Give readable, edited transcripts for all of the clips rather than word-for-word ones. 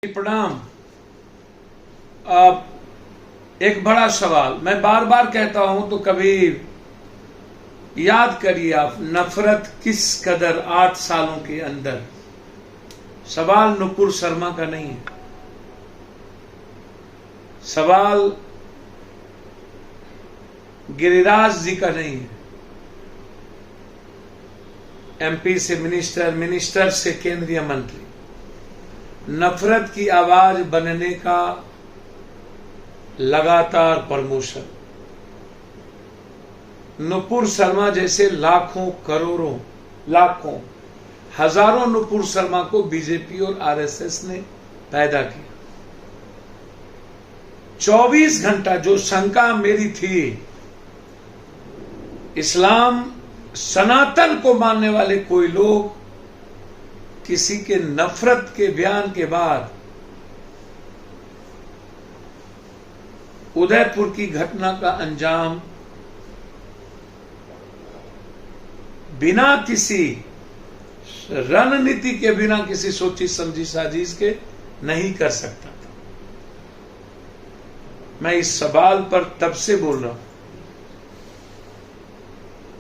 प्रणाम। एक बड़ा सवाल मैं बार बार कहता हूं तो कभी याद करिए आप, नफरत किस कदर 8 सालों के अंदर। सवाल नुपुर शर्मा का नहीं है, सवाल गिरिराज जी का नहीं है, एमपी से मिनिस्टर, मिनिस्टर से केंद्रीय मंत्री। नफरत की आवाज बनने का लगातार प्रमोशन। नुपुर शर्मा जैसे लाखों, करोड़ों, लाखों, हजारों नुपुर शर्मा को बीजेपी और आरएसएस ने पैदा किया। 24 घंटा जो शंका मेरी थी, इस्लाम सनातन को मानने वाले कोई लोग किसी के नफरत के बयान के बाद उदयपुर की घटना का अंजाम बिना किसी रणनीति के, बिना किसी सोची समझी साजिश के नहीं कर सकता था। मैं इस सवाल पर तब से बोल रहा हूं।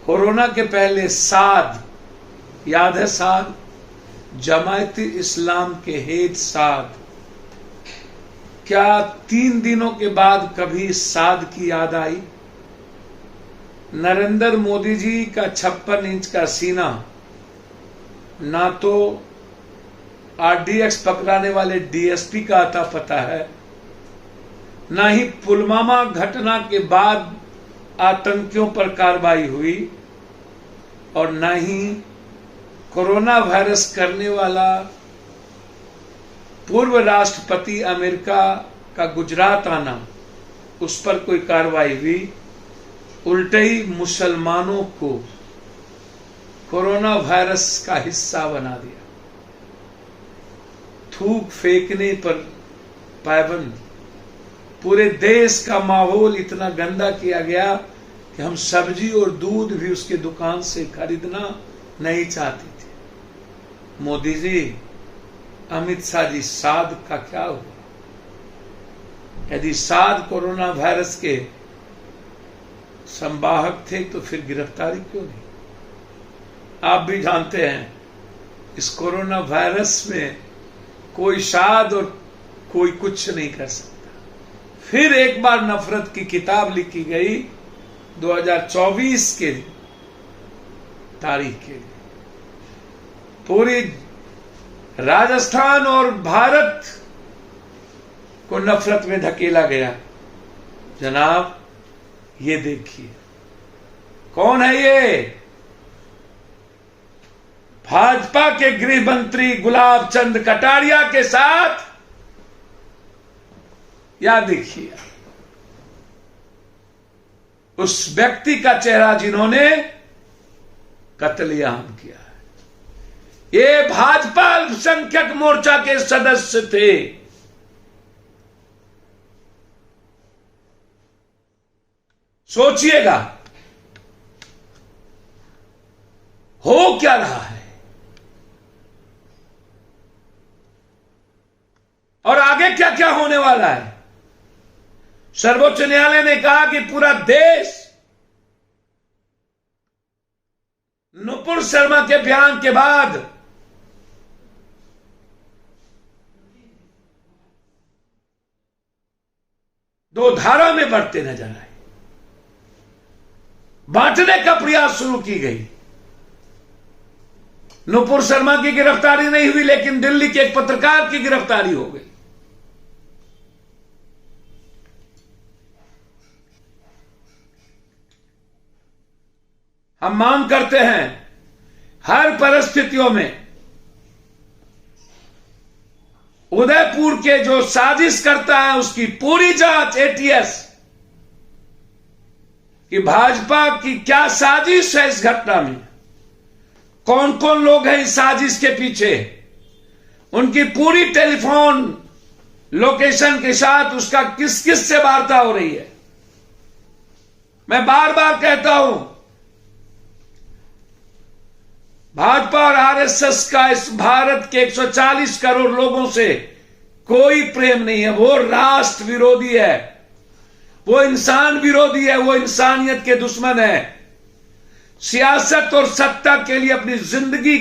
कोरोना के पहले साद, याद है साद, जमायती इस्लाम के हेड साद, क्या 3 दिनों के बाद कभी साद की याद आई? नरेंद्र मोदी जी का 56 इंच का सीना ना तो आरडीएक्स पकड़ाने वाले डीएसपी का आता पता है, ना ही पुलवामा घटना के बाद आतंकियों पर कार्रवाई हुई, और ना ही कोरोना वायरस करने वाला पूर्व राष्ट्रपति अमेरिका का गुजरात आना, उस पर कोई कार्रवाई हुई। उल्टे ही मुसलमानों को कोरोना वायरस का हिस्सा बना दिया। थूक फेंकने पर पाबंद, पूरे देश का माहौल इतना गंदा किया गया कि हम सब्जी और दूध भी उसके दुकान से खरीदना नहीं चाहते थे। मोदी जी, अमित शाह जी, साद का क्या हुआ? यदि साद कोरोना वायरस के संवाहक थे तो फिर गिरफ्तारी क्यों नहीं? आप भी जानते हैं इस कोरोना वायरस में कोई साद और कोई कुछ नहीं कर सकता। फिर एक बार नफरत की किताब लिखी गई 2024 के तारीख के लिए। पूरी राजस्थान और भारत को नफरत में धकेला गया। जनाब, ये देखिए कौन है ये? भाजपा के गृह मंत्री गुलाब चंद कटारिया के साथ, या देखिए उस व्यक्ति का चेहरा जिन्होंने कत्लेआम किया है। ये भाजपा अल्पसंख्यक मोर्चा के सदस्य थे। सोचिएगा हो क्या रहा है, और आगे क्या क्या होने वाला है। सर्वोच्च न्यायालय ने कहा कि पूरा देश नुपुर शर्मा के बयान के बाद दो धारा में बढ़ते नजर आए। बांटने का प्रयास शुरू की गई। नुपुर शर्मा की गिरफ्तारी नहीं हुई, लेकिन दिल्ली के एक पत्रकार की गिरफ्तारी हो गई। हम मांग करते हैं हर परिस्थितियों में उदयपुर के जो साजिश करता है उसकी पूरी जांच एटीएस, कि भाजपा की क्या साजिश है इस घटना में, कौन कौन लोग हैं इस साजिश के पीछे, उनकी पूरी टेलीफोन लोकेशन के साथ उसका किस किस से वार्ता हो रही है। मैं बार बार कहता हूं, भाजपा और आरएसएस का इस भारत के 140 करोड़ लोगों से कोई प्रेम नहीं है। वो राष्ट्र विरोधी है, वो इंसान विरोधी है, वो इंसानियत के दुश्मन है। सियासत और सत्ता के लिए अपनी जिंदगी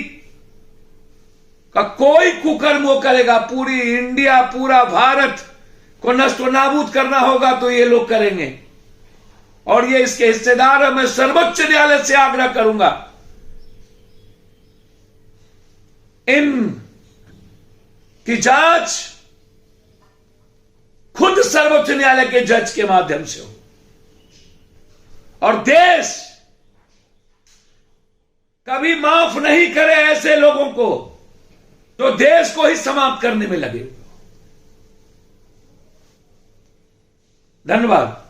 का कोई कुकर्म वो करेगा। पूरी इंडिया, पूरा भारत को नष्ट व नाबूद करना होगा तो ये लोग करेंगे, और ये इसके हिस्सेदार है। मैं सर्वोच्च न्यायालय से आग्रह करूंगा, इन की जांच खुद सर्वोच्च न्यायालय के जज के माध्यम से हो, और देश कभी माफ नहीं करे ऐसे लोगों को, तो देश को ही समाप्त करने में लगे। धन्यवाद।